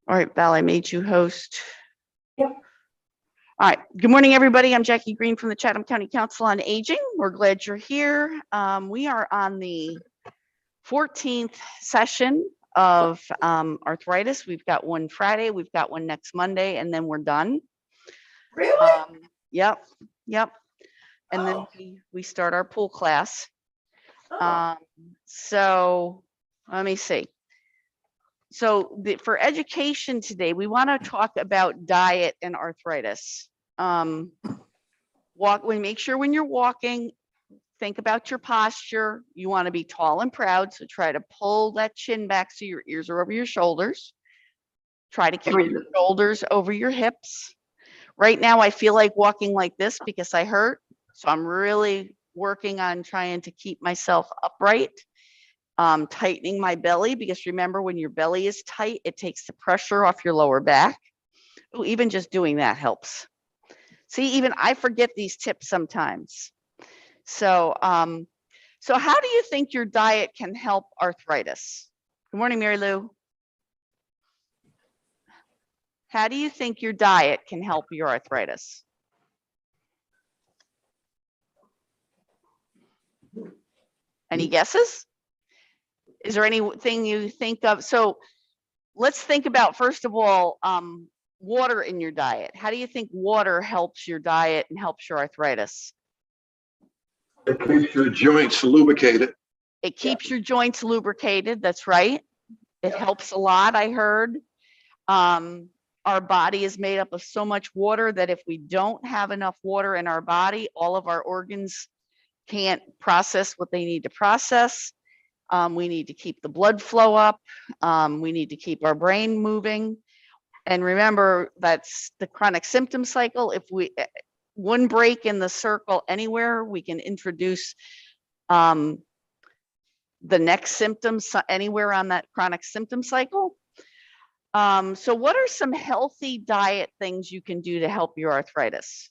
All right, Val, I made you host. Yep. All right. Good morning, everybody. I'm Jackie Green from the Chatham County Council on Aging. We're glad you're here. We are on the 14th session of arthritis. We've got one Friday, we've got one next Monday, and then we're done. Really? Yep. And then we start our pool class. So let me see. So for education today, we want to talk about diet and arthritis. Make sure when you're walking, think about your posture. You want to be tall and proud, so try to pull that chin back so your ears are over your shoulders. Try to keep your shoulders over your hips. Right now, I feel like walking like this because I hurt, so I'm really working on trying to keep myself upright. Tightening my belly, because remember, when your belly is tight, it takes the pressure off your lower back. Oh, even just doing that helps. See, even I forget these tips sometimes. So how do you think your diet can help arthritis? Good morning, Mary Lou. How do you think your diet can help your arthritis? Any guesses? Is there anything you think of? So let's think about, first of all, water in your diet. How do you think water helps your diet and helps your arthritis? It keeps your joints lubricated. It keeps your joints lubricated. That's right. It helps a lot, I heard. Our body is made up of so much water that if we don't have enough water in our body, all of our organs can't process what they need to process. We need to keep the blood flow up. We need to keep our brain moving. And remember, that's the chronic symptom cycle. If we one break in the circle anywhere, we can introduce the next symptoms anywhere on that chronic symptom cycle. So what are some healthy diet things you can do to help your arthritis?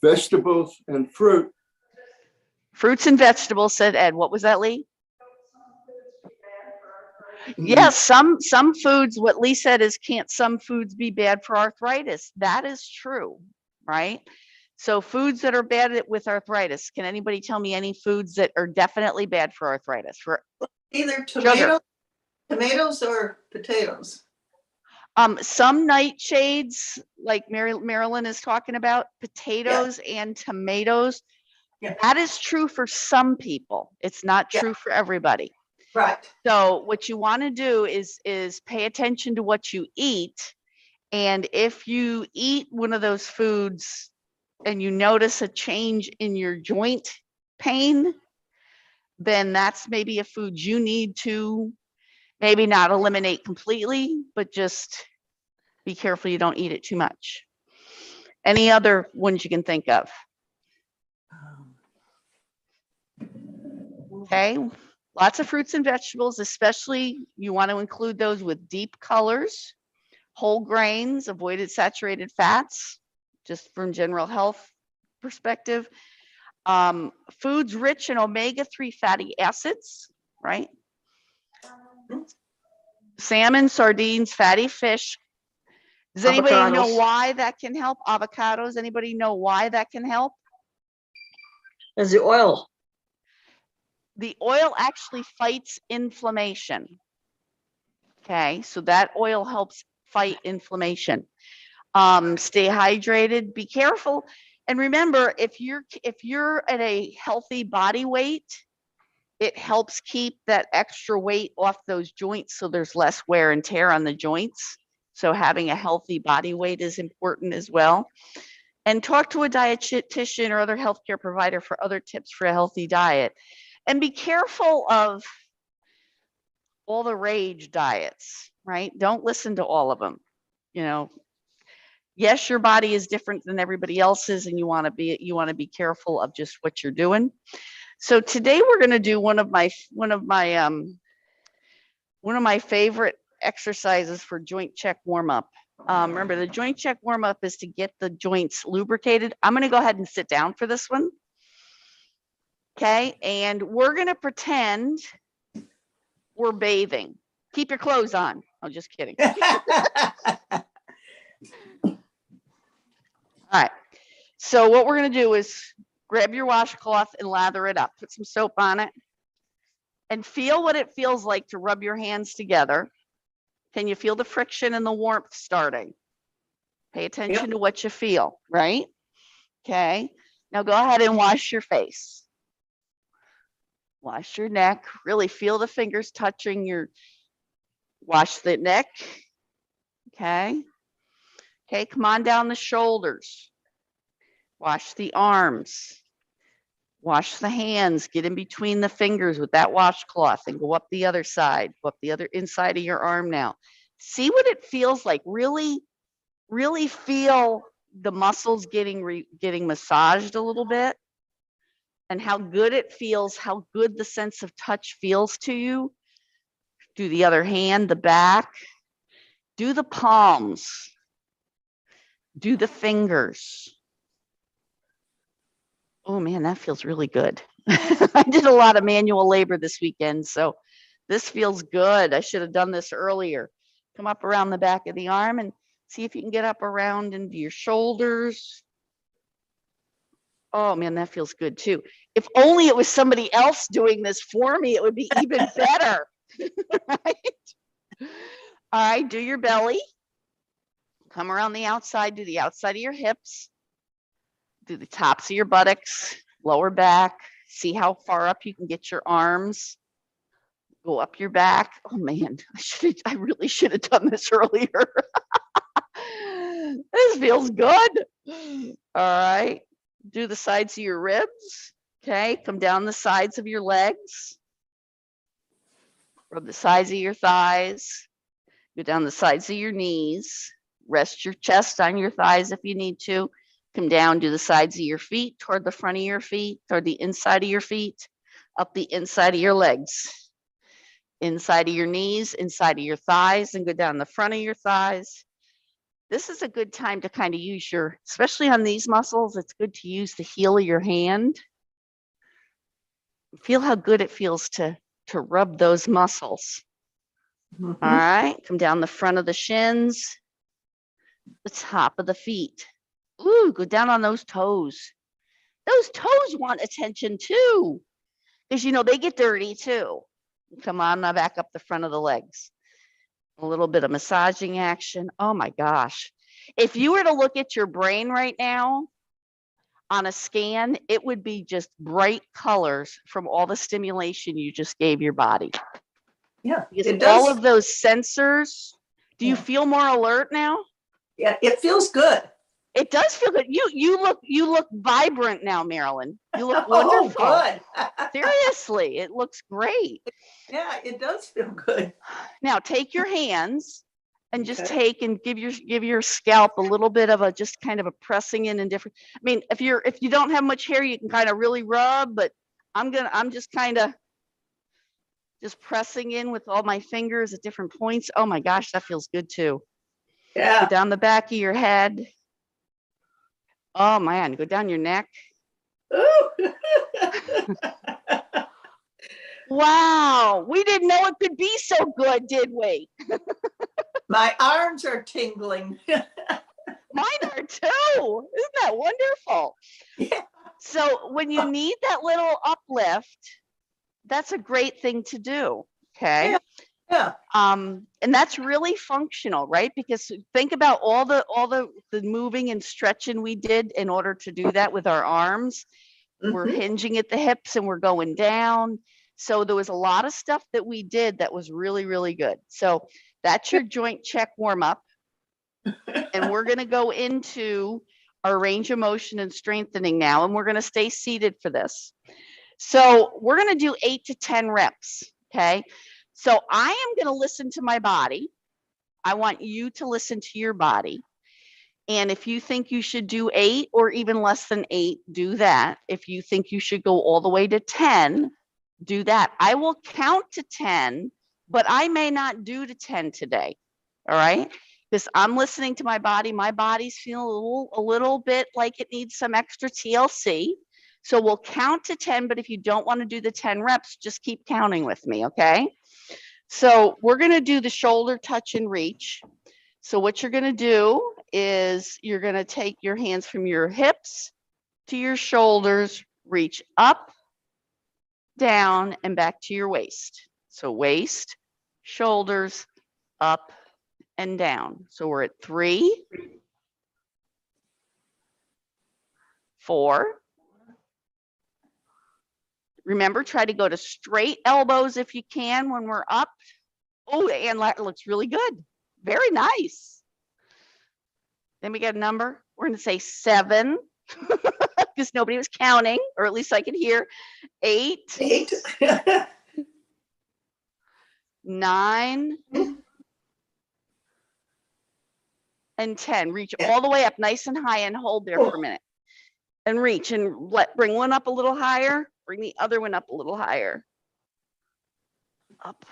Vegetables and fruit. Fruits and vegetables, said Ed. What was that, Lee? Yes, some foods, what Lee said is, can't some foods be bad for arthritis? That is true, right? So foods that are bad with arthritis, can anybody tell me any foods that are definitely bad for arthritis? For either tomatoes or potatoes. Some nightshades, like Marilyn is talking about, potatoes and tomatoes. Yeah. That is true for some people. It's not true for everybody. Right. So what you want to do is pay attention to what you eat. And if you eat one of those foods and you notice a change in your joint pain, then that's maybe a food you need to maybe not eliminate completely, but just be careful you don't eat it too much. Any other ones you can think of? Okay, lots of fruits and vegetables, especially you want to include those with deep colors, whole grains, avoided saturated fats, just from general health perspective. Foods rich in omega-3 fatty acids, right? Salmon, sardines, fatty fish. Does anybody know why that can help? Avocados, anybody know why that can help? As the oil. The oil actually fights inflammation. Okay, so that oil helps fight inflammation. Stay hydrated, be careful. And remember, if you're at a healthy body weight, it helps keep that extra weight off those joints so there's less wear and tear on the joints. So having a healthy body weight is important as well. And talk to a dietitian or other healthcare provider for other tips for a healthy diet. And be careful of all the rage diets, right? Don't listen to all of them. You know, yes, your body is different than everybody else's, and you want to be careful of just what you're doing. So today we're going to do one of my favorite exercises for joint check warm up. Remember, the joint check warm up is to get the joints lubricated. I'm going to go ahead and sit down for this one. Okay, and we're going to pretend or bathing. Keep your clothes on. I'm just kidding. All right. So what we're going to do is grab your washcloth and lather it up. Put some soap on it and feel what it feels like to rub your hands together. Can you feel the friction and the warmth starting? Pay attention to what you feel, right? Okay. Now go ahead and wash your face. Wash your neck. Really feel the fingers touching your, wash the neck. Okay. Okay, come on down the shoulders. Wash the arms. Wash the hands. Get in between the fingers with that washcloth and go up the other side. Go up the other inside of your arm now. See what it feels like. Really, really feel the muscles getting massaged a little bit and how good it feels, how good the sense of touch feels to you. Do the other hand, the back. Do the palms. Do the fingers. Oh man, that feels really good. I did a lot of manual labor this weekend, so this feels good. I should have done this earlier. Come up around the back of the arm and see if you can get up around into your shoulders. Oh man, that feels good too. If only it was somebody else doing this for me, it would be even better. Right? All right, do your belly. Come around the outside, do the outside of your hips. Do the tops of your buttocks, lower back. See how far up you can get your arms. Go up your back. Oh man, I really should have done this earlier. This feels good. All right. Do the sides of your ribs. Okay. Come down the sides of your legs. Rub the sides of your thighs. Go down the sides of your knees. Rest your chest on your thighs if you need to. Come down to the sides of your feet, toward the front of your feet, toward the inside of your feet, up the inside of your legs, inside of your knees, inside of your thighs, and go down the front of your thighs. This is a good time to kind of use your, especially on these muscles, it's good to use the heel of your hand. Feel how good it feels to rub those muscles. All right, come down the front of the shins, the top of the feet. Ooh, go down on those toes. Those toes want attention too, because you know they get dirty too. Come on now, back up the front of the legs. A little bit of massaging action. Oh my gosh. If you were to look at your brain right now on a scan, it would be just bright colors from all the stimulation you just gave your body. Yeah, Because it does. all of those sensors, do you feel more alert now? Yeah, it feels good. It does feel good. You look vibrant now, Marilyn. You look Oh, wonderful. good. Seriously, it looks great. Yeah, it does feel good. Now take your hands and just Okay. take and give your scalp a little bit of a just kind of a pressing in and different. I mean, if you don't have much hair, you can kind of really rub, but I'm just kind of just pressing in with all my fingers at different points. Oh my gosh, that feels good too. Go Yeah. down the back of your head. Oh man, go down your neck. Ooh. Wow, we didn't know it could be so good, did we? My arms are tingling. Mine are too. Isn't that wonderful? Yeah. So when you need that little uplift, that's a great thing to do. Okay. Yeah. And that's really functional, right? Because think about all the moving and stretching we did in order to do that with our arms. We're Mhm. hinging at the hips and we're going down. So there was a lot of stuff that we did that was really, really good. So that's your joint check warm up. And we're going to go into our range of motion and strengthening now. And we're going to stay seated for this. So we're going to do 8 to 10 reps. Okay. So I am going to listen to my body. I want you to listen to your body. And if you think you should do 8 or even less than 8, do that. If you think you should go all the way to 10, do that. I will count to 10, but I may not do to 10 today. All right. Because I'm listening to my body. My body's feeling a little bit like it needs some extra TLC. So we'll count to 10, but if you don't want to do the 10 reps, just keep counting with me. Okay. So we're going to do the shoulder touch and reach. So what you're going to do is you're going to take your hands from your hips to your shoulders, reach up, down, and back to your waist. So waist, shoulders, up, and down. So we're at 3, 4. Remember, try to go to straight elbows if you can when we're up. Oh, and that looks really good. Very nice. Then we get a number. We're going to say 7 because nobody was counting, or at least I could hear. 8, 8. 9, and 10. Reach all the way up nice and high and hold there for a minute. And reach and bring one up a little higher. Bring the other one up a little higher. Up.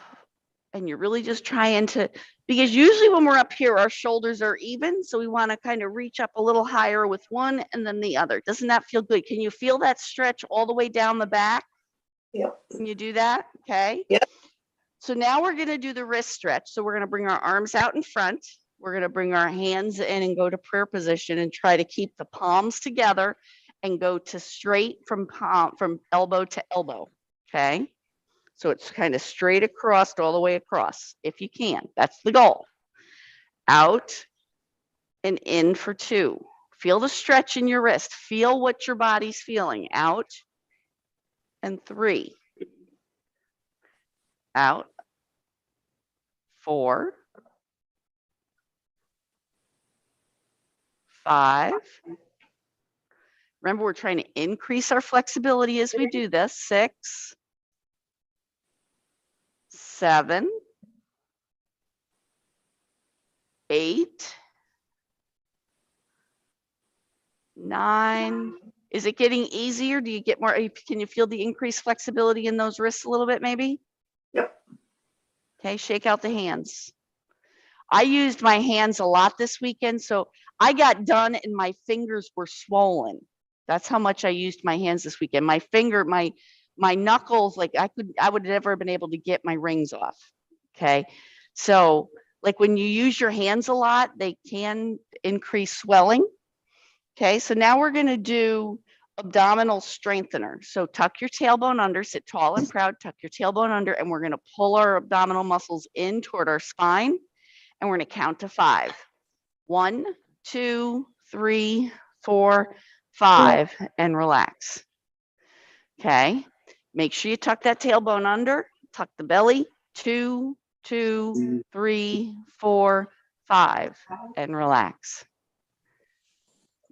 And you're really just trying to, because usually when we're up here, our shoulders are even. So we want to kind of reach up a little higher with one and then the other. Doesn't that feel good? Can you feel that stretch all the way down the back? Yep. Can you do that? Okay. Yep. So now we're going to do the wrist stretch. So we're going to bring our arms out in front. We're going to bring our hands in and go to prayer position and try to keep the palms together and go to straight from elbow to elbow. Okay. So it's kind of straight across, all the way across, if you can. That's the goal. Out and in for 2. Feel the stretch in your wrist. Feel what your body's feeling. Out and 3. Out. 4. 5. Remember, we're trying to increase our flexibility as we do this. 6. 7. 8. 9. Is it getting easier? Do you get more? Can you feel the increased flexibility in those wrists a little bit, maybe? Yep. Okay, shake out the hands. I used my hands a lot this weekend, so I got done and my fingers were swollen. That's how much I used my hands this weekend. My finger, my knuckles, like I would have never been able to get my rings off. Okay. So like when you use your hands a lot, they can increase swelling. Okay. So now we're going to do abdominal strengthener. So tuck your tailbone under, sit tall and proud, tuck your tailbone under, and we're going to pull our abdominal muscles in toward our spine. And we're going to count to 5. 1, 2, 3, 4, 5, and relax. Okay. Make sure you tuck that tailbone under, tuck the belly. 2, 2, 3, 4, 5, and relax.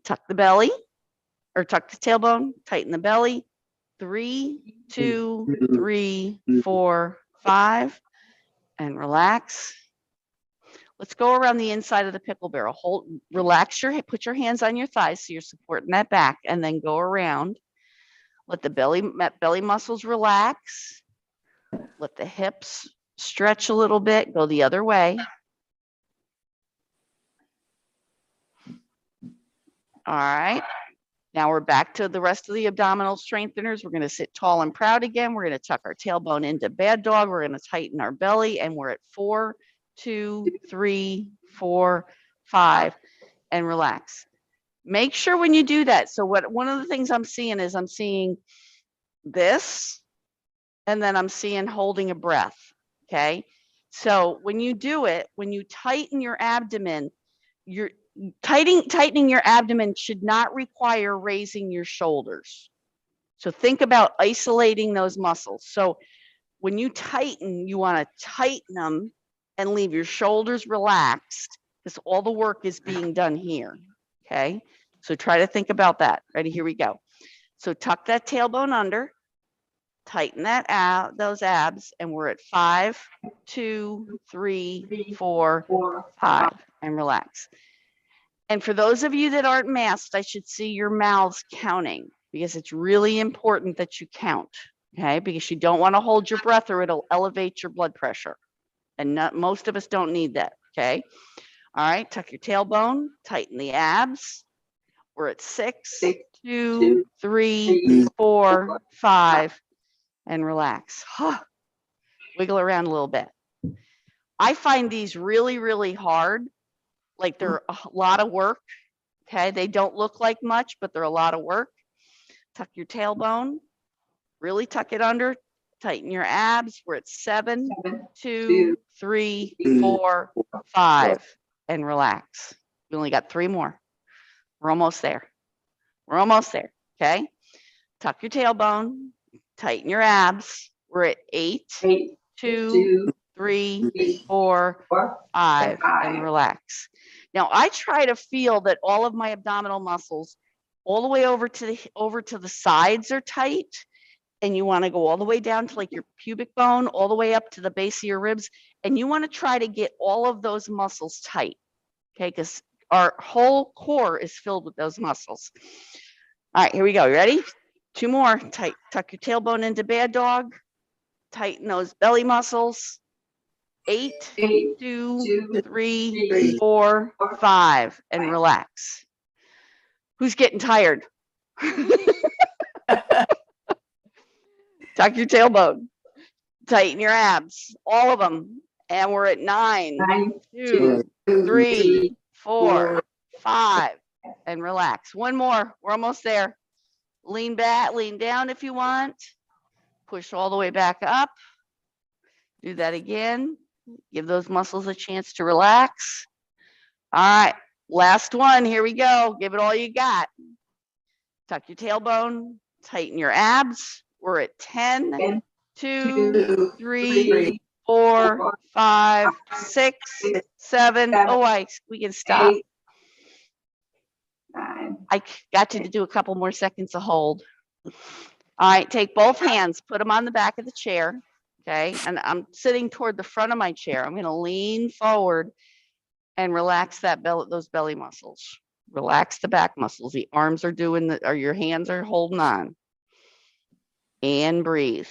Tuck the belly, or tuck the tailbone, tighten the belly. 3, 2, 3, 4, 5, and relax. Let's go around the inside of the pickle barrel. Relax put your hands on your thighs so you're supporting that back, and then go around. Let the belly muscles relax. Let the hips stretch a little bit. Go the other way. All right. Now we're back to the rest of the abdominal strengtheners. We're going to sit tall and proud again. We're going to tuck our tailbone into bad dog. We're going to tighten our belly, and we're at 4, 2, 3, 4, 5, and relax. Make sure when you do that. So one of the things I'm seeing is I'm seeing this, and then I'm seeing holding a breath. Okay. So when you do it, when you tighten your abdomen, you're tightening your abdomen should not require raising your shoulders. So think about isolating those muscles. So when you tighten, you want to tighten them and leave your shoulders relaxed, because all the work is being done here. Okay. So try to think about that. Ready? Here we go. So tuck that tailbone under, tighten that out, those abs, and we're at 5, 2, 3, 4, 5, and relax. And for those of you that aren't masked, I should see your mouths counting, because it's really important that you count. Okay. Because you don't want to hold your breath or it'll elevate your blood pressure. And most of us don't need that. Okay. All right. Tuck your tailbone, tighten the abs. We're at 6, 2, 3, 4, 5, and relax. Wiggle around a little bit. I find these really, really hard. Like they're a lot of work. Okay. They don't look like much, but they're a lot of work. Tuck your tailbone, really tuck it under, tighten your abs. We're at 7, 2, 3, 4, 5, and relax. We only got 3 more. We're almost there. We're almost there. Okay. Tuck your tailbone, tighten your abs. We're at 8, 2, 3, 4, 5, and relax. Now I try to feel that all of my abdominal muscles all the way over to the sides are tight, and you want to go all the way down to like your pubic bone, all the way up to the base of your ribs, and you want to try to get all of those muscles tight. Okay, because our whole core is filled with those muscles. All right, here we go. You ready? 2 more. Tight. Tuck your tailbone into bad dog. Tighten those belly muscles. 8, 2, 3, 4, 5, and relax. Who's getting tired? Tuck your tailbone. Tighten your abs, all of them. And we're at 9, 2, 3, 4, 5, and relax. 1 more. We're almost there. Lean back, lean down if you want. Push all the way back up. Do that again. Give those muscles a chance to relax. All right, last one. Here we go. Give it all you got. Tuck your tailbone, tighten your abs. We're at 10, 2, 3, 4, 5, 6, 7. Oh, we can stop. I got you to do a couple more seconds of hold. All right, take both hands, put them on the back of the chair. Okay, and I'm sitting toward the front of my chair. I'm going to lean forward and relax those belly muscles. Relax the back muscles. The arms are or your hands are holding on. And breathe.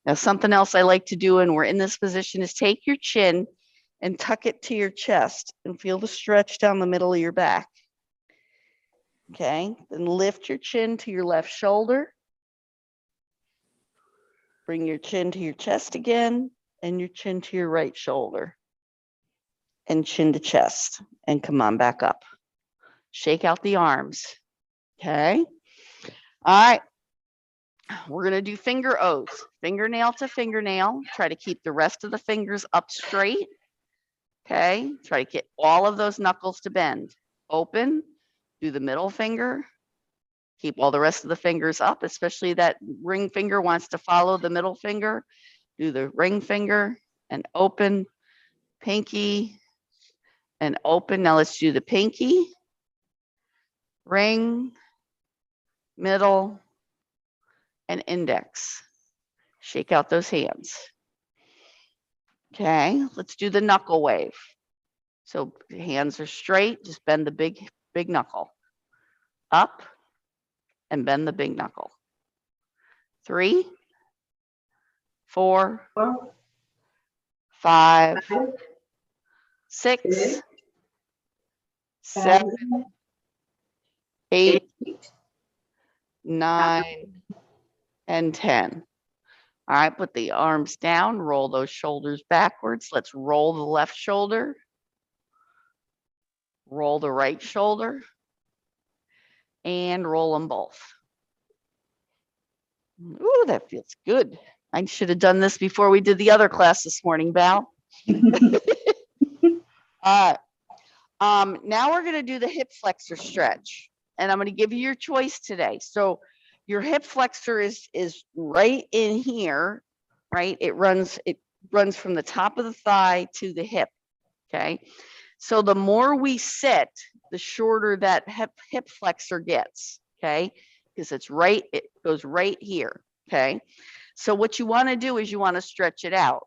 Now, something else I like to do when we're in this position is take your chin and tuck it to your chest and feel the stretch down the middle of your back. Okay, then lift your chin to your left shoulder. Bring your chin to your chest again, and your chin to your right shoulder. And chin to chest, and come on back up. Shake out the arms. Okay. All right. We're going to do finger O's. Fingernail to fingernail. Try to keep the rest of the fingers up straight. Okay. Try to get all of those knuckles to bend. Open. Do the middle finger. Keep all the rest of the fingers up, especially that ring finger wants to follow the middle finger. Do the ring finger and open. Pinky and open. Now let's do the pinky, ring, middle, and index. Shake out those hands. Okay, let's do the knuckle wave. So hands are straight, just bend the big knuckle. Up and bend the big knuckle. 3, 4, 5, 6, 7, 8, 9, and 10. All right, put the arms down, roll those shoulders backwards. Let's roll the left shoulder. Roll the right shoulder. And roll them both. Ooh, that feels good. I should have done this before we did the other class this morning, Val. Now we're going to do the hip flexor stretch, and I'm going to give you your choice today. So your hip flexor is right in here, right? It runs from the top of the thigh to the hip. Okay. So the more we sit, the shorter that hip flexor gets. Okay. Because it goes right here. Okay. So what you want to do is you want to stretch it out.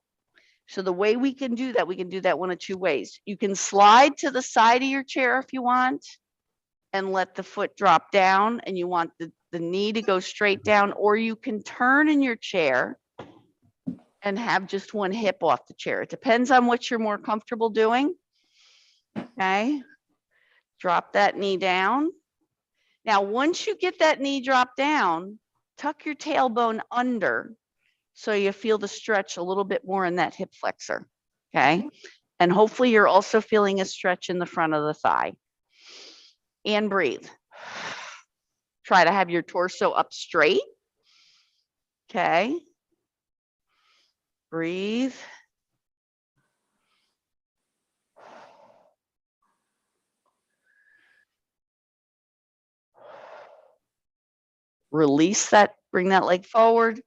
So the way we can do that one of 2 ways. You can slide to the side of your chair if you want and let the foot drop down, and you want the knee to go straight down, or you can turn in your chair and have just one hip off the chair. It depends on what you're more comfortable doing. Okay. Drop that knee down. Now, once you get that knee dropped down, tuck your tailbone under so you feel the stretch a little bit more in that hip flexor, okay? And hopefully you're also feeling a stretch in the front of the thigh. And breathe. Try to have your torso up straight. Okay. Breathe. Release that, bring that leg forward,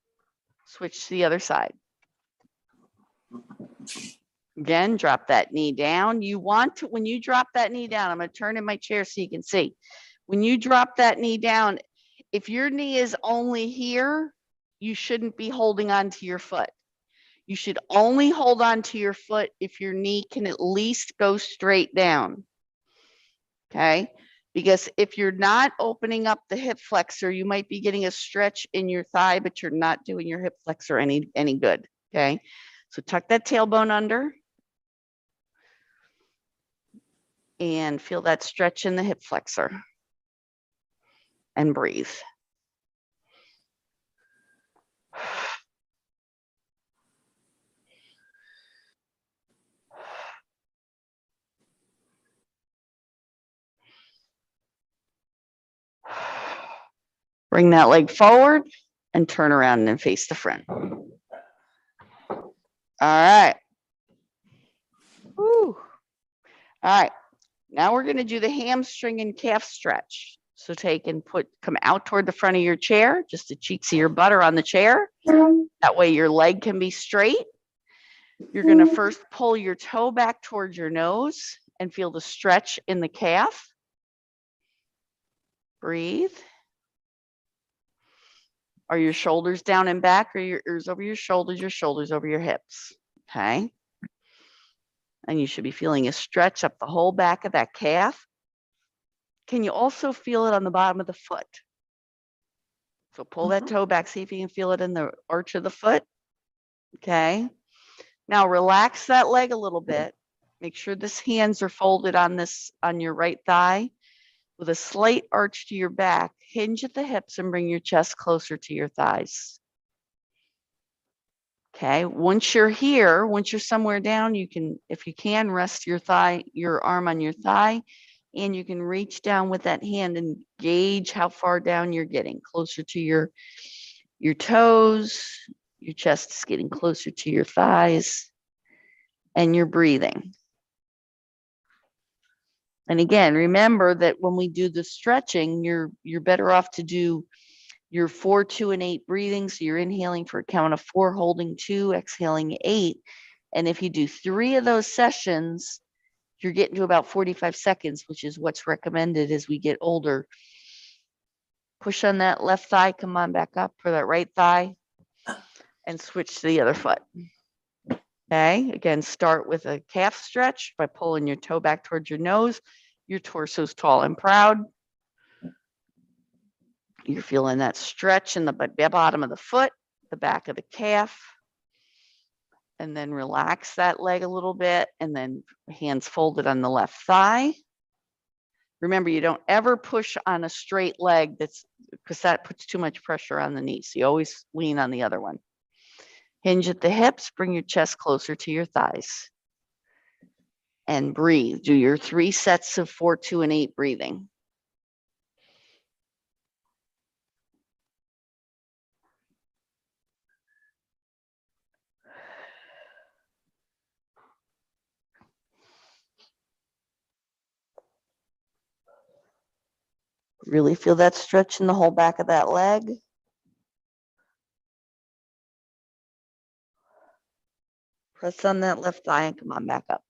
switch to the other side. Again, drop that knee down. You want to, when you drop that knee down, I'm going to turn in my chair so you can see. When you drop that knee down, if your knee is only here, you shouldn't be holding on to your foot. You should only hold on to your foot if your knee can at least go straight down. Okay? Because if you're not opening up the hip flexor, you might be getting a stretch in your thigh, but you're not doing your hip flexor any good. Okay? So tuck that tailbone under and feel that stretch in the hip flexor and breathe. Bring that leg forward and turn around and face the front. All right. Woo. All right. Now we're going to do the hamstring and calf stretch. So take and come out toward the front of your chair, just the cheeks of your butt are on the chair. That way your leg can be straight. You're going to first pull your toe back towards your nose and feel the stretch in the calf. Breathe. Are your shoulders down and back, or your ears over your shoulders over your hips? Okay. And you should be feeling a stretch up the whole back of that calf. Can you also feel it on the bottom of the foot? So pull that toe back, see if you can feel it in the arch of the foot. Okay. Now relax that leg a little bit. Make sure this hands are folded on your right thigh with a slight arch to your back. Hinge at the hips and bring your chest closer to your thighs. Okay. Once you're here, once you're somewhere down, you can, if you can, rest your arm on your thigh, and you can reach down with that hand and gauge how far down you're getting, closer to your toes. Your chest is getting closer to your thighs, and you're breathing. And again, remember that when we do the stretching, you're better off to do your 4, 2, and 8 breathing. So you're inhaling for a count of 4, holding 2, exhaling 8. And if you do 3 of those sessions, you're getting to about 45 seconds, which is what's recommended as we get older. Push on that left thigh, come on back up for that right thigh, and switch to the other foot. Okay, again, start with a calf stretch by pulling your toe back towards your nose. Your torso's tall and proud. You're feeling that stretch in the bottom of the foot, the back of the calf. And then relax that leg a little bit, and then hands folded on the left thigh. Remember, you don't ever push on a straight leg, because that puts too much pressure on the knees. You always lean on the other one. Hinge at the hips, bring your chest closer to your thighs. And breathe. Do your 3 sets of 4, 2, and 8 breathing. Really feel that stretch in the whole back of that leg. Press on that left thigh and come on back up.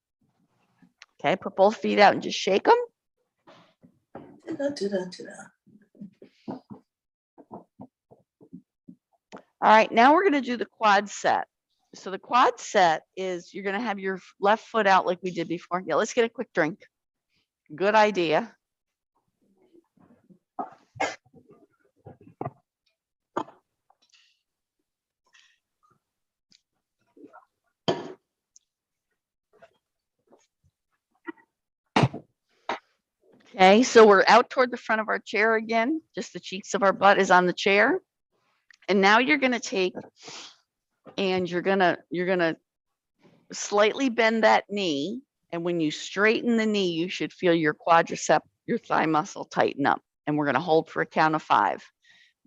Okay, put both feet out and just shake them. All right, now we're going to do the quad set. So the quad set is you're going to have your left foot out like we did before. Yeah, let's get a quick drink. Good idea. Okay, so we're out toward the front of our chair again. Just the cheeks of our butt is on the chair. And now you're going to take And you're gonna slightly bend that knee. And when you straighten the knee, you should feel your quadricep, your thigh muscle tighten up. And we're gonna hold for a count of 5.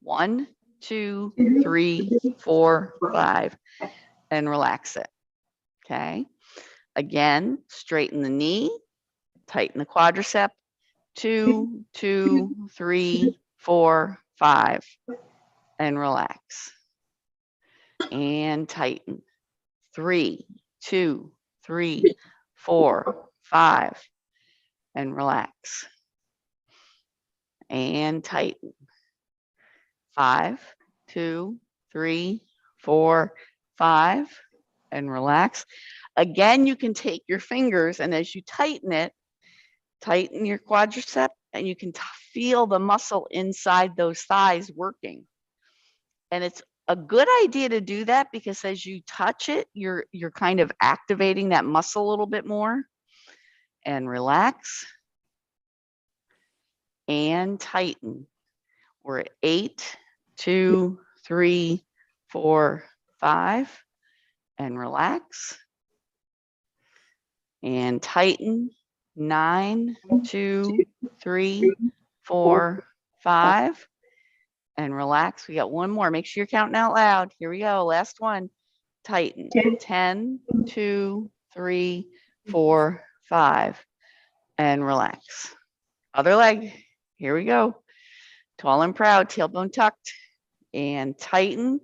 1, 2, 3, 4, 5, and relax it. Okay. Again, straighten the knee, tighten the quadricep. 2, 2, 3, 4, 5, and relax. And tighten. 3, 2, 3, 4, 5, and relax. And tighten. 5, 2, 3, 4, 5, and relax. Again, you can take your fingers, and as you tighten it, tighten your quadricep, and you can feel the muscle inside those thighs working. And it's a good idea to do that because as you touch it, you're kind of activating that muscle a little bit more. And relax. And tighten. We're at 8, 2, 3, 4, 5, and relax. And tighten. 9, 2, 3, 4, 5, and relax. We got one more. Make sure you're counting out loud. Here we go. Last one. Tighten. 10, 2, 3, 4, 5, and relax. Other leg. Here we go. Tall and proud, tailbone tucked, and tighten.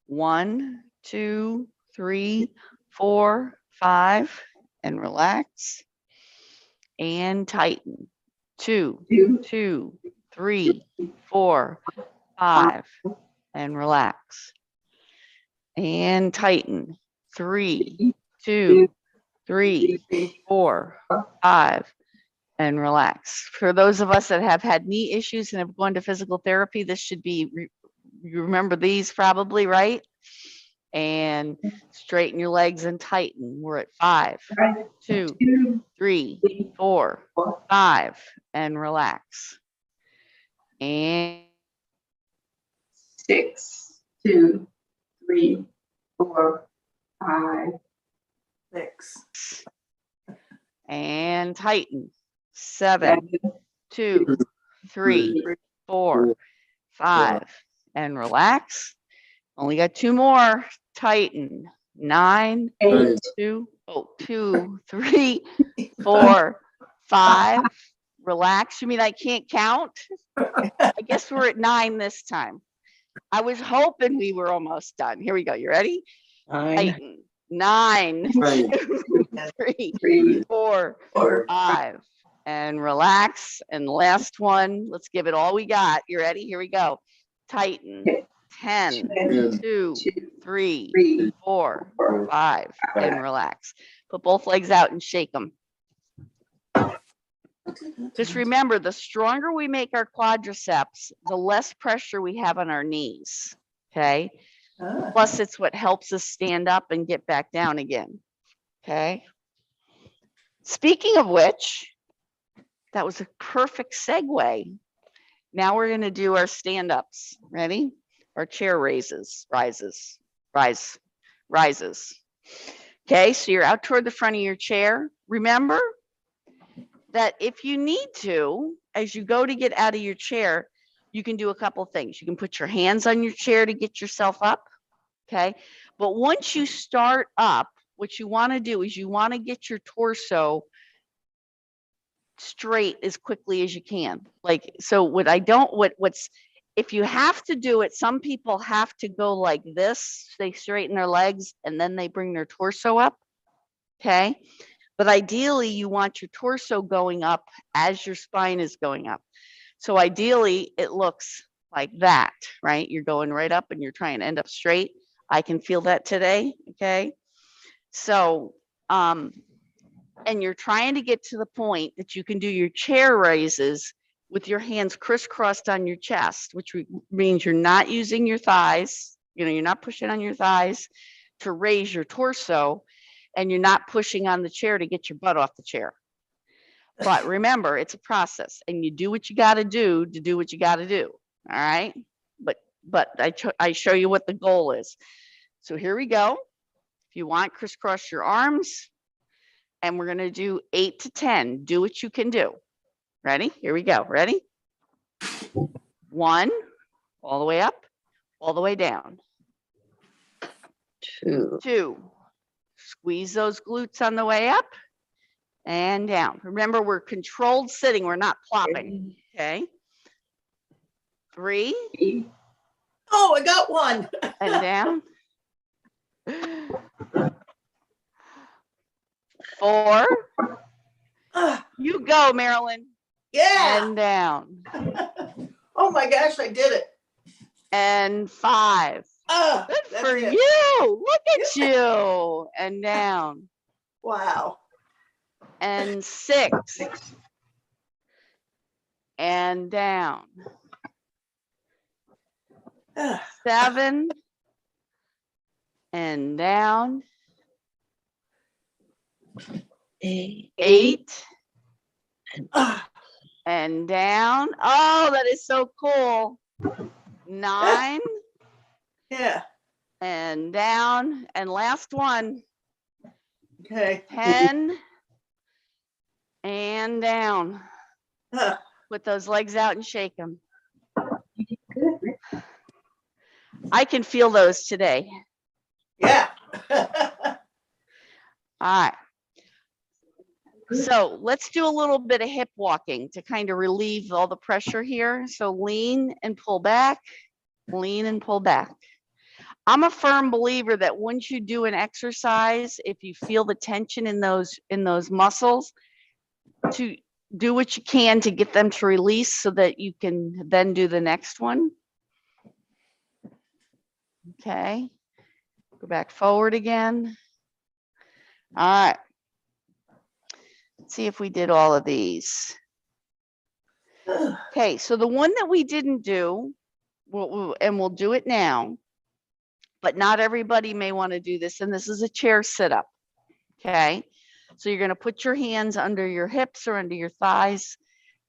1, 2, 3, 4, 5, and relax. And tighten. 2, 2, 3, 4, 5, and relax. And tighten. 3, 2, 3, 4, 5, and relax. For those of us that have had knee issues and have gone to physical therapy, this should be, you remember these probably, right? And straighten your legs and tighten. We're at 5, 2, 3, 4, 5, and relax. And 6, 2, 3, 4, 5, 6. and tighten. 7, 2, 3, 4, 5, and relax. Only got 2 more. Tighten. 9, 8, 2, 3, 4, 5. Relax. You mean I can't count? I guess we're at 9 this time. I was hoping we were almost done. Here we go. You ready? 9, Tighten. 9, 2, 3, 3, 4, 5, and relax. And last one. Let's give it all we got. You ready? Here we go. Tighten. 10, 2, 3, 4, 5, and relax. Put both legs out and shake them. Just remember, the stronger we make our quadriceps, the less pressure we have on our knees. Okay. Ah, Plus, it's what helps us stand up and get back down again. Okay. Speaking of which, that was a perfect segue. Now we're going to do our stand-ups. Ready? Our chair rises. Okay, so you're out toward the front of your chair. Remember that if you need to, as you go to get out of your chair, you can do a couple things. You can put your hands on your chair to get yourself up. Okay, but once you start up, what you want to do is you want to get your torso straight as quickly as you can. Like, so what's, if you have to do it, some people have to go like this, they straighten their legs and then they bring their torso up. Okay. But ideally you want your torso going up as your spine is going up. So ideally it looks like that, right? You're going right up and you're trying to end up straight. I can feel that today. Okay. So, and you're trying to get to the point that you can do your chair raises with your hands crisscrossed on your chest, which means you're not using your thighs. You know, you're not pushing on your thighs to raise your torso, and you're not pushing on the chair to get your butt off the chair. But remember, it's a process, and you do what you got to do what you got to do. All right. But I show you what the goal is. So here we go. If you want, crisscross your arms. And we're going to do 8 to 10. Do what you can do. Ready? Here we go. Ready? 1, all the way up, all the way down. 2. 2, squeeze those glutes on the way up and down. Remember, we're controlled sitting. We're not plopping. Okay. 3, Oh, I got one. and down. 4, Ah, you go, Marilyn, yeah. and down. Oh my gosh, I did it. And 5. Ah, Good that's for it. you. Look at you. And down. Wow. And 6. And down. Ah, 7. And down. 8. ah, And down. Oh, that is so cool. 9. yeah. And down. And last one. Okay. 10. And down. Ah, Put those legs out and shake them. Good. I can feel those today. yeah. All right. So let's do a little bit of hip walking to kind of relieve all the pressure here. So lean and pull back, lean and pull back. I'm a firm believer that once you do an exercise, if you feel the tension in those muscles, to do what you can to get them to release so that you can then do the next one. Okay. Go back forward again. All right. Let's see if we did all of these. Okay, so the one that we didn't do, and we'll do it now, but not everybody may want to do this, and this is a chair sit-up. Okay, so you're going to put your hands under your hips or under your thighs,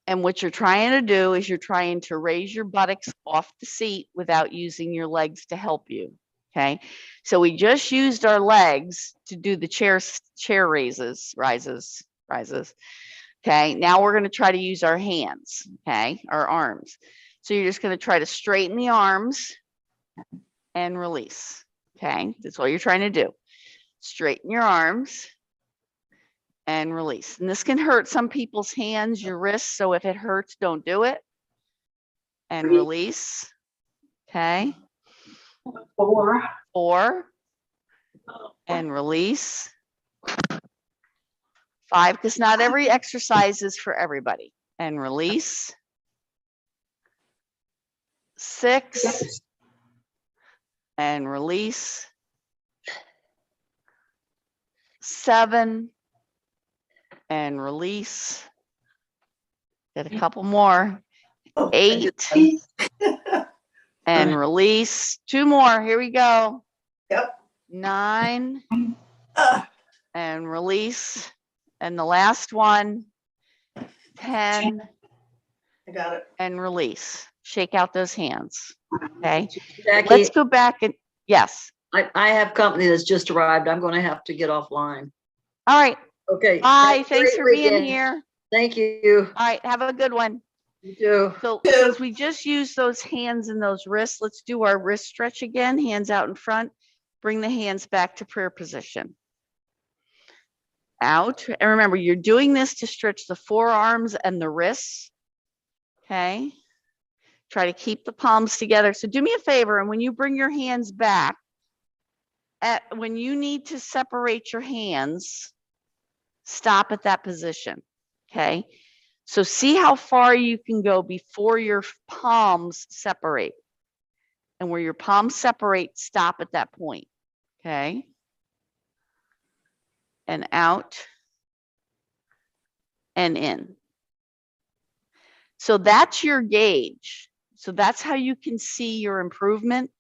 and what you're trying to do is you're trying to raise your buttocks off the seat without using your legs to help you. Okay, so we just used our legs to do the chair rises. Okay, now we're going to try to use our hands, okay, our arms. So you're just going to try to straighten the arms and release. Okay, that's all you're trying to do. Straighten your arms and release. And this can hurt some people's hands, your wrists. So if it hurts, don't do it. And release. Okay. 4. 4 and release. 5, because not every exercise is for everybody. And release. 6 and release. 7 and release. Get a couple more. 8 and release. 2 more. Here we go. Yep. 9 Ah, and release. And the last one, 10 I got it. and release. Shake out those hands. Okay. Jackie, Let's go back and yes. I have company that's just arrived. I'm going to have to get offline. All right. Okay. Bye. Have a Thanks great for being weekend. here. Thank you. All right. Have a good one. You too. So Yeah. since we just used those hands and those wrists, let's do our wrist stretch again. Hands out in front. Bring the hands back to prayer position. Out. And remember, you're doing this to stretch the forearms and the wrists. Okay. Try to keep the palms together. So do me a favor, and when you bring your hands back, when you need to separate your hands, stop at that position. Okay. So see how far you can go before your palms separate. And where your palms separate, stop at that point. Okay. And out and in. So that's your gauge. So that's how you can see your improvement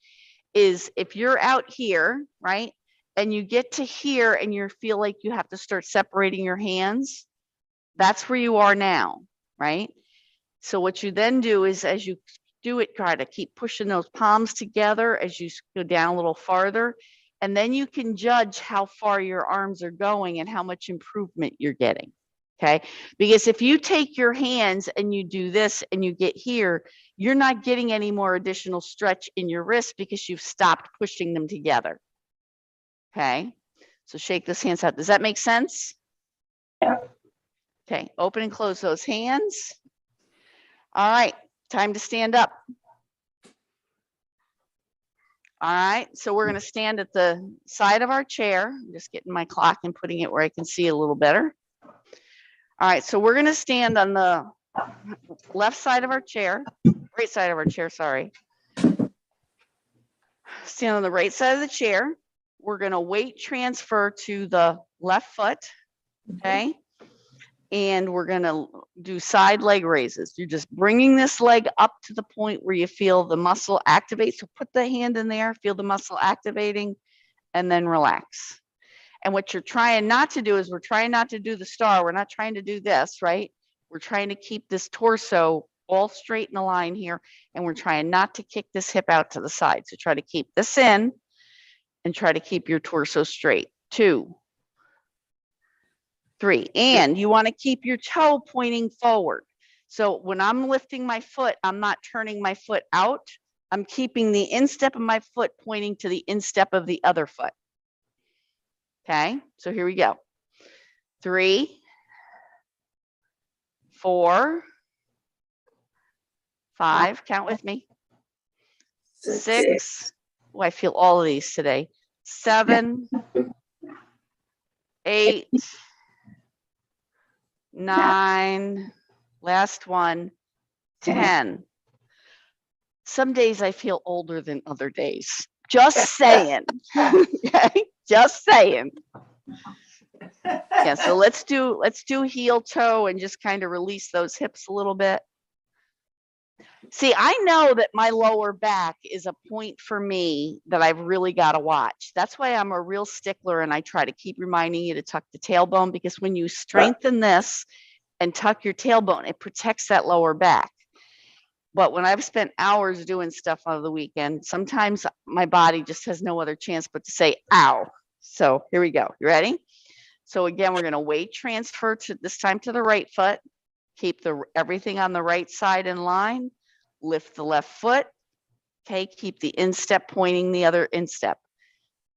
is if you're out here, right? And you get to here and you feel like you have to start separating your hands, that's where you are now, right? So what you then do is as you do it, try to keep pushing those palms together as you go down a little farther, And then you can judge how far your arms are going and how much improvement you're getting. Okay. Because if you take your hands and you do this and you get here, you're not getting any more additional stretch in your wrist because you've stopped pushing them together. Okay. So shake those hands out. Does that make sense? Yeah. Okay. Open and close those hands. All right. Time to stand up. All right, so we're going to stand at the side of our chair. I'm just getting my clock and putting it where I can see a little better. All right, so we're going to stand on the left side of our chair, right side of our chair, sorry. Stand on the right side of the chair. We're going to weight transfer to the left foot, okay? And we're going to do side leg raises. You're just bringing this leg up to the point where you feel the muscle activate. So put the hand in there, feel the muscle activating, and then relax. And what you're trying not to do is we're trying not to do the star. We're not trying to do this, right? We're trying to keep this torso all straight in a line here. And we're trying not to kick this hip out to the side. So try to keep this in and try to keep your torso straight. 2, 3, and you want to keep your toe pointing forward. So when I'm lifting my foot, I'm not turning my foot out. I'm keeping the instep of my foot pointing to the instep of the other foot. Okay, so here we go. 3, 4, 5, count with me. 6, oh, I feel all of these today. 7, 8, 9, last one, 10. Some days I feel older than other days. Just saying. Okay, just saying. Yeah, so let's do heel toe and just kind of release those hips a little bit. See, I know that my lower back is a point for me that I've really got to watch. That's why I'm a real stickler and I try to keep reminding you to tuck the tailbone, because when you strengthen this and tuck your tailbone, it protects that lower back. But when I've spent hours doing stuff on the weekend, sometimes my body just has no other chance but to say, ow. So here we go. You ready? So again, we're going to weight transfer to this time to the right foot. Keep everything on the right side in line. Lift the left foot. Okay, keep the instep pointing the other instep.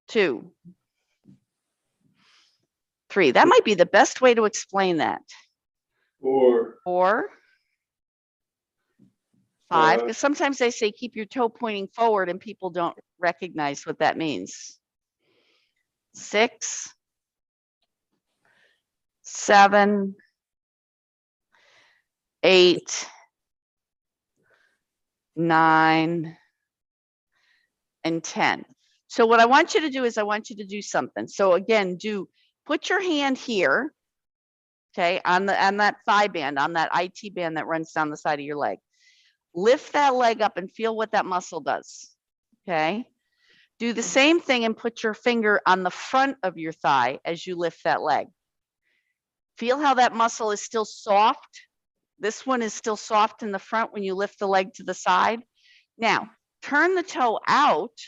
2, 3. That might be the best way to explain that. 4, 4, 5, because sometimes they say keep your toe pointing forward and people don't recognize what that means. 6, 7, 8, 9, and 10. So what I want you to do is I want you to do something. So again, put your hand here, okay, on that thigh band, on that IT band that runs down the side of your leg. Lift that leg up and feel what that muscle does, okay? Do the same thing and put your finger on the front of your thigh as you lift that leg. Feel how that muscle is still soft. This one is still soft in the front when you lift the leg to the side. Now, turn the toe out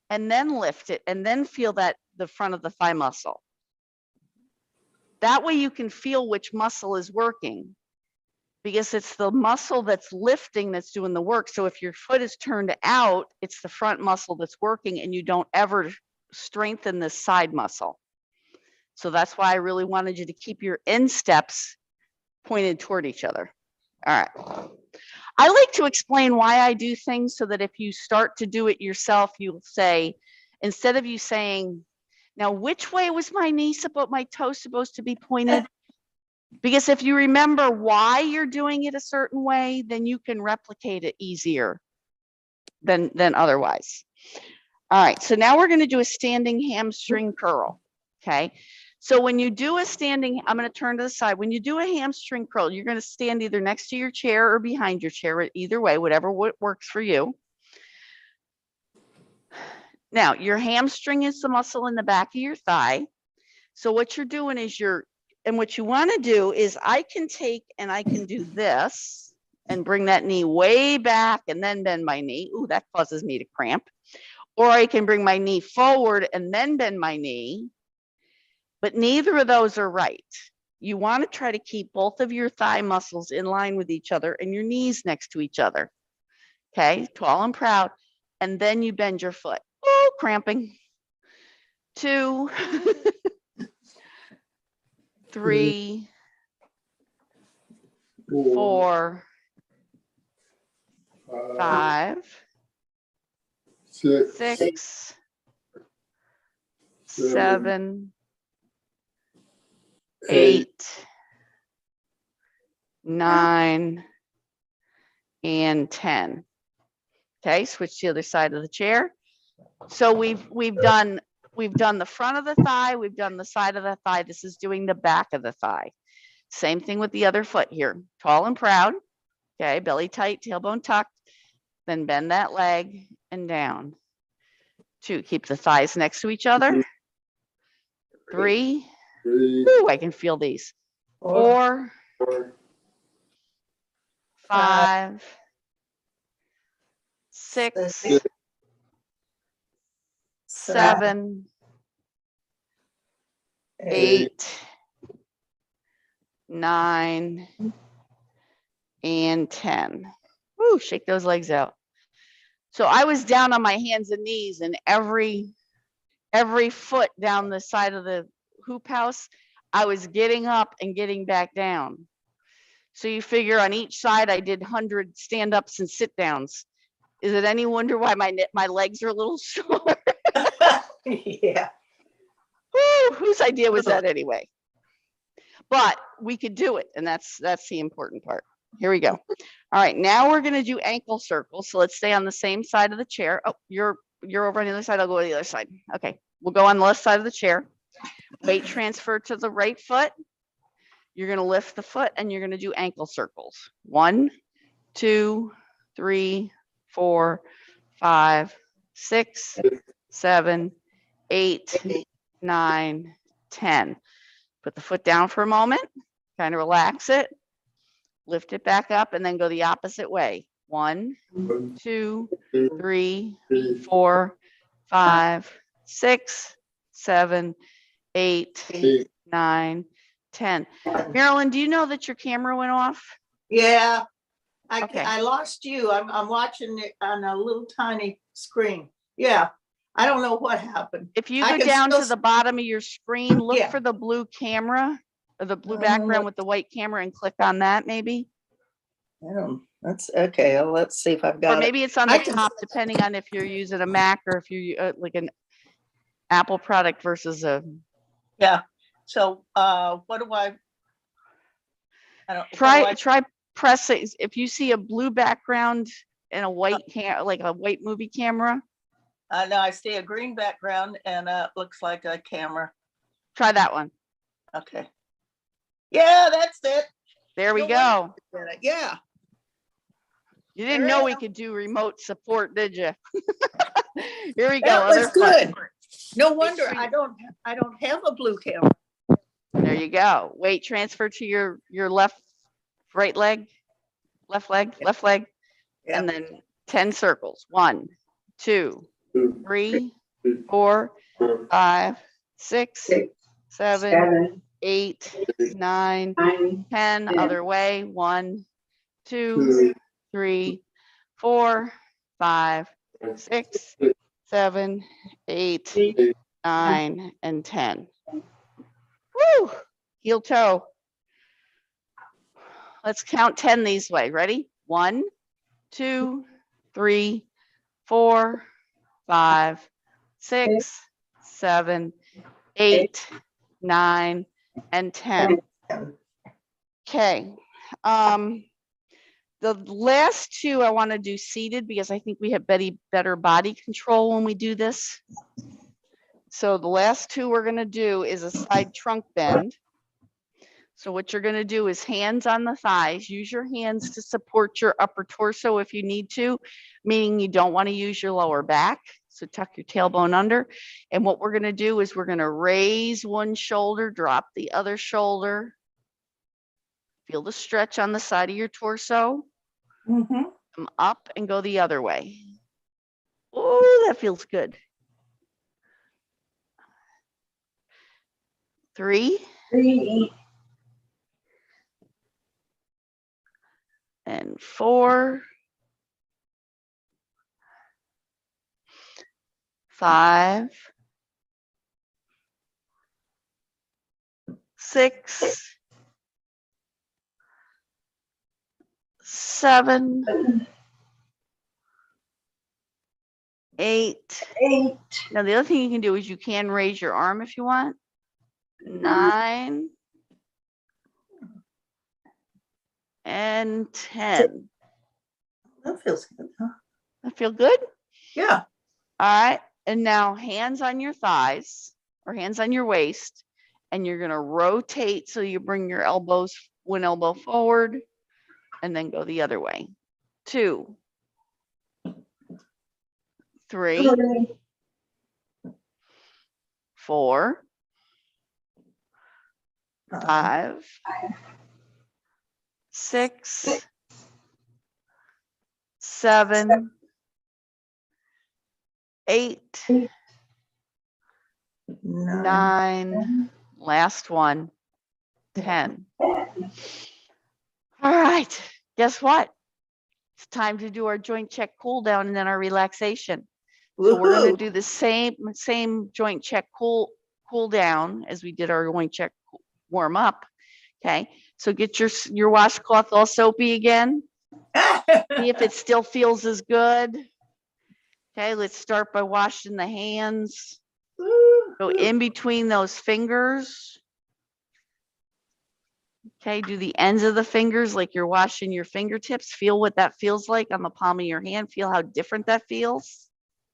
and then lift it and then feel the front of the thigh muscle. That way you can feel which muscle is working, because it's the muscle that's lifting that's doing the work. So if your foot is turned out, it's the front muscle that's working and you don't ever strengthen this side muscle. So that's why I really wanted you to keep your insteps pointed toward each other. All right. I like to explain why I do things so that if you start to do it yourself, you'll say, instead of you saying, now which way was my toe supposed to be pointed? Because if you remember why you're doing it a certain way, then you can replicate it easier than otherwise. All right, so now we're going to do a standing hamstring curl. Okay, so when you do a standing, I'm going to turn to the side. When you do a hamstring curl, you're going to stand either next to your chair or behind your chair, either way, whatever works for you. Now, your hamstring is the muscle in the back of your thigh. So what you're doing is and what you want to do is I can do this and bring that knee way back and then bend my knee. Ooh, that causes me to cramp. Or I can bring my knee forward and then bend my knee, but neither of those are right. You want to try to keep both of your thigh muscles in line with each other and your knees next to each other. Okay, tall and proud. And then you bend your foot. Oh, cramping. 2, 3, 4, 5, 6, 7, 8, 9, and 10. Okay, switch to the other side of the chair. So we've done the front of the thigh, we've done the side of the thigh. This is doing the back of the thigh. Same thing with the other foot here. Tall and proud. Okay, belly tight, tailbone tucked. Then bend that leg and down. 2, keep the thighs next to each other. 3, ooh, I can feel these. 4, 5, 6, 7, 8, 9, and 10. Woo, shake those legs out. So I was down on my hands and knees, and every foot down the side of the hoop house, I was getting up and getting back down. So you figure on each side, I did 100 stand-ups and sit-downs. Is it any wonder why my legs are a little sore? Yeah. Woo, whose idea was that anyway? But we could do it, and that's the important part. Here we go. All right, now we're gonna do ankle circles. So let's stay on the same side of the chair. Oh, you're over on the other side. I'll go to the other side. Okay, we'll go on the left side of the chair. Weight transfer to the right foot. You're gonna lift the foot and you're gonna do ankle circles. 1, 2, 3, 4, 5, 6, 7, 8, 9, 10. Put the foot down for a moment, kind of relax it, lift it back up, and then go the opposite way. 1, 2, 3, 4, 5, 6, 7, 8, 9, 10. Marilyn, do you know that your camera went off? Yeah. Okay. I lost you. I'm watching it on a little tiny screen. Yeah. I don't know what happened. If you I go can down still to the bottom of your screen, look Yeah. for the blue camera or the blue background with the white camera and click on that maybe. I don't, that's okay. Well, let's see if I've Or got it. maybe it's on I the can- top, depending on if you're using a Mac or if you're like an Apple product versus a. Yeah. So what do I don't Try pressing. If you see a blue background and a white like a white movie camera, no, I see a green background and looks like a camera. try that one. Okay. Yeah, that's it. There we No go. wonder. Yeah. You didn't There know I we am. could do remote support, did you? Here we go. That was Other foot. good. No Make wonder sure I don't have a blue camera. There you go. Weight transfer to your right leg, left leg, Yeah. and then 10 circles. 1, 2, 3, 4, 5, 6, 7, 8, 9, 10. Other way. 1, 2, 3, 4, 5, 6, 7, 8, 9, and 10. Woo! Heel toe. Let's count 10 these way. Ready? 1, 2, 3, 4, 5, 6, 7, 8, 9, and 10. Okay. The last 2 I want to do seated because I think we have better body control when we do this. So the last 2 we're going to do is a side trunk bend. So what you're going to do is hands on the thighs. Use your hands to support your upper torso if you need to, meaning you don't want to use your lower back. So tuck your tailbone under. And what we're going to do is we're going to raise one shoulder, drop the other shoulder. Feel the stretch on the side of your torso. Mm-hmm. Come up and go the other way. Oh, that feels good. 3 3, and 4, 5, 6, 7, 8. 8, Now, the other thing you can do is you can raise your arm if you want. 9 and 10. That feels good, huh? That feel good? Yeah. All right. And now hands on your thighs or hands on your waist. And you're going to rotate so you bring your elbows, one elbow forward, and then go the other way. 2, 3, 3, 4, 5, 6, 7, 8, 9. 9, last one, 10. All right. Guess what? It's time to do our joint check cool down and then our relaxation. So we're going Woohoo. to do the same joint check cool down as we did our joint check warm up. Okay. So get your washcloth all soapy again. See if it still feels as good. Okay. Let's start by washing the hands. Go in between those fingers. Okay. Do the ends of the fingers like you're washing your fingertips. Feel what that feels like on the palm of your hand. Feel how different that feels.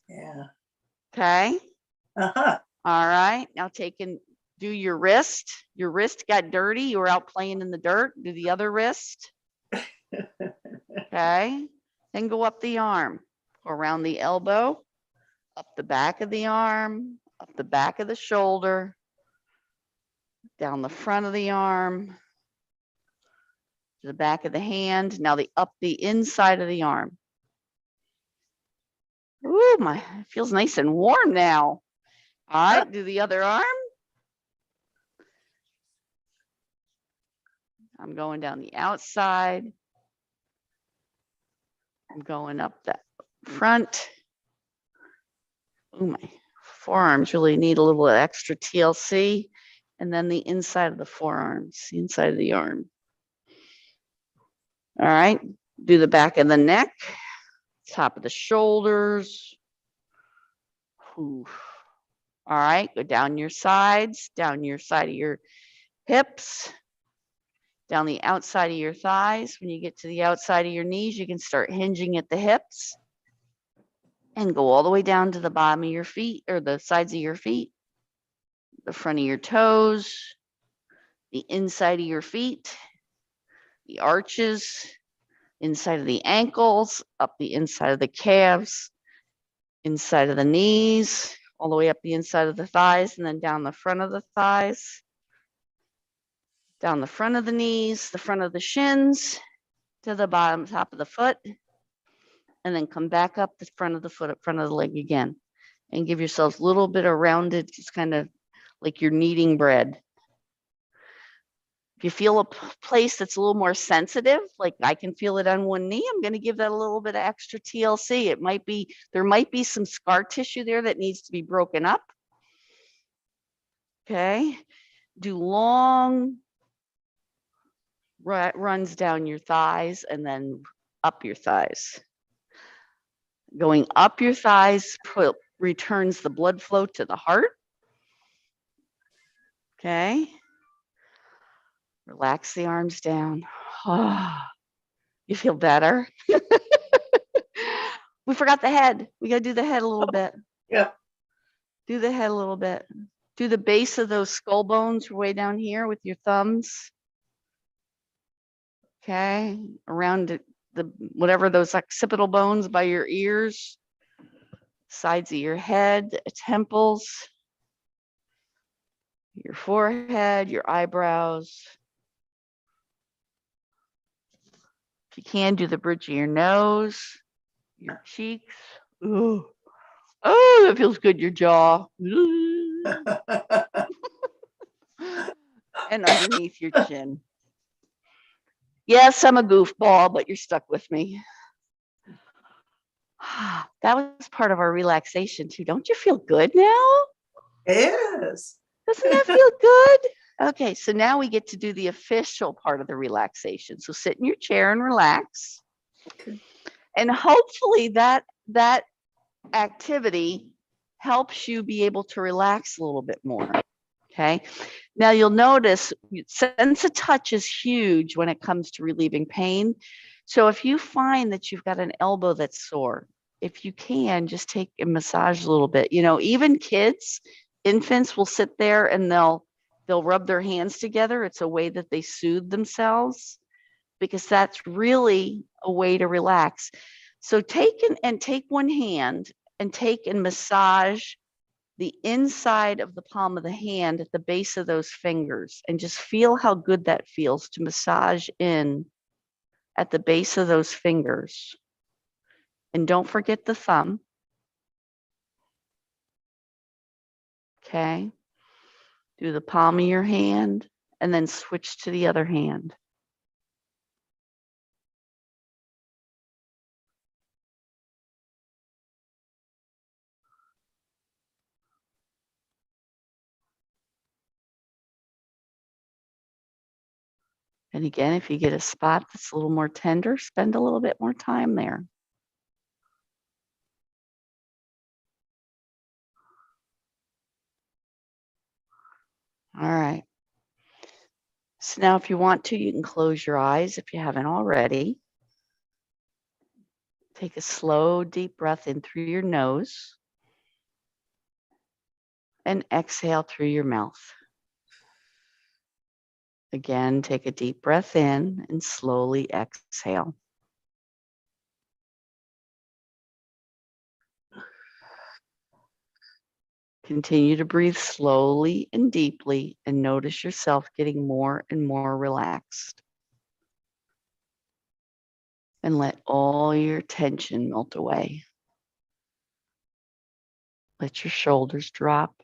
Yeah. Okay. Uh-huh. All right. Now do your wrist. Your wrist got dirty. You were out playing in the dirt. Do the other wrist. Okay. Then go up the arm, around the elbow, up the back of the arm, up the back of the shoulder, down the front of the arm, to the back of the hand. Now up the inside of the arm. Ooh, it feels nice and warm now. All right. Do the other arm. I'm going down the outside. I'm going up that front. Ooh, my forearms really need a little extra TLC. And then the inside of the forearms, the inside of the arm. All right. Do the back of the neck, top of the shoulders. Ooh. All right. Go down your sides, down your side of your hips, down the outside of your thighs. When you get to the outside of your knees, you can start hinging at the hips and go all the way down to the bottom of your feet or the sides of your feet, the front of your toes, the inside of your feet, the arches, inside of the ankles, up the inside of the calves, inside of the knees, all the way up the inside of the thighs, and then down the front of the thighs, down the front of the knees, the front of the shins, to the bottom, top of the foot, and then come back up the front of the foot, up front of the leg again, and give yourselves a little bit of rounded, just kind of like you're kneading bread. If you feel a place that's a little more sensitive, like I can feel it on one knee, I'm going to give that a little bit of extra TLC. There might be some scar tissue there that needs to be broken up. Okay. Do long runs down your thighs and then up your thighs. Going up your thighs returns the blood flow to the heart. Okay. Relax the arms down. You feel better? We forgot the head. We got to do the head a little bit. Yeah. Do the head a little bit. Do the base of those skull bones way down here with your thumbs. Okay. Around the whatever those occipital bones by your ears, sides of your head, temples, your forehead, your eyebrows. If you can, do the bridge of your nose, your cheeks. Ooh. Oh, that feels good, your jaw. And underneath your chin. Yes, I'm a goofball, but you're stuck with me. That was part of our relaxation too. Don't you feel good now? Yes. Doesn't that feel good? Okay, so now we get to do the official part of the relaxation. So sit in your chair and relax. Okay. And hopefully that activity helps you be able to relax a little bit more. Okay. Now you'll notice sense of touch is huge when it comes to relieving pain. So if you find that you've got an elbow that's sore, if you can just take a massage a little bit. You know, even kids, infants will sit there and they'll rub their hands together. It's a way that they soothe themselves because that's really a way to relax. So take one hand and take and massage the inside of the palm of the hand at the base of those fingers and just feel how good that feels to massage in at the base of those fingers. And don't forget the thumb. Okay. Do the palm of your hand and then switch to the other hand. And again, if you get a spot that's a little more tender, spend a little bit more time there. All right. So now if you want to, you can close your eyes if you haven't already. Take a slow, deep breath in through your nose and exhale through your mouth. Again, take a deep breath in and slowly exhale. Continue to breathe slowly and deeply and notice yourself getting more and more relaxed. And let all your tension melt away. Let your shoulders drop.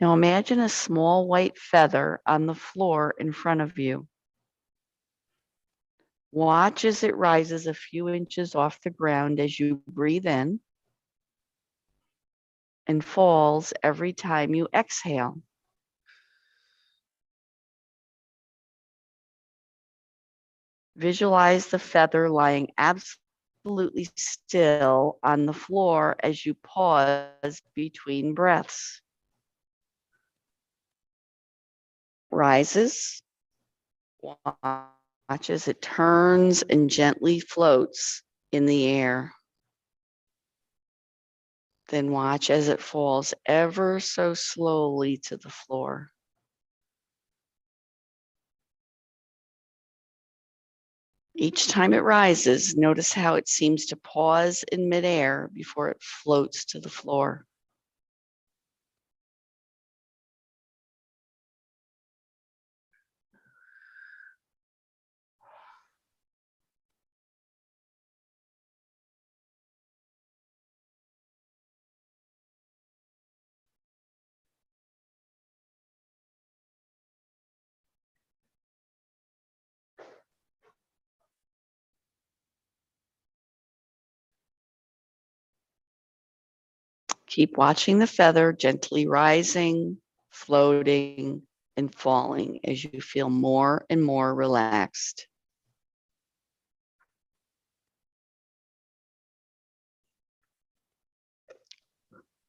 Now imagine a small white feather on the floor in front of you. Watch as it rises a few inches off the ground as you breathe in and falls every time you exhale. Visualize the feather lying absolutely still on the floor as you pause between breaths. Rises. Watch as it turns and gently floats in the air. Then watch as it falls ever so slowly to the floor. Each time it rises, notice how it seems to pause in midair before it floats to the floor. Keep watching the feather gently rising, floating, and falling as you feel more and more relaxed.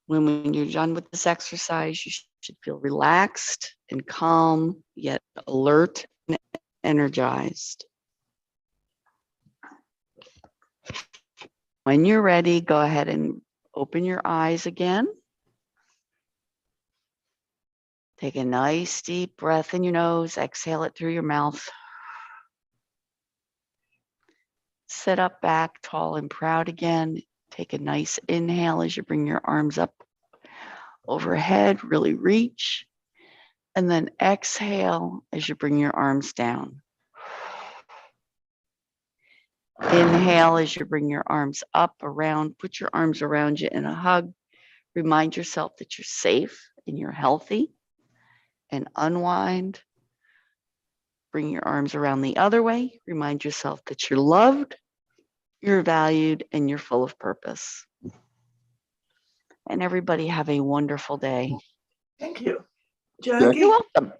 When you're done with this exercise, you should feel relaxed and calm, yet alert and energized. When you're ready, go ahead and open your eyes again. Take a nice deep breath in your nose, exhale it through your mouth. Sit up back tall and proud again. Take a nice inhale as you bring your arms up overhead, really reach. And then exhale as you bring your arms down. Inhale as you bring your arms up, around, put your arms around you in a hug. Remind yourself that you're safe and you're healthy. And unwind. Bring your arms around the other way. Remind yourself that you're loved, you're valued, and you're full of purpose. And everybody have a wonderful day. Thank you. Jackie? You're Jackie, welcome.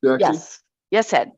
Jackie? Yes. Yes, Ed.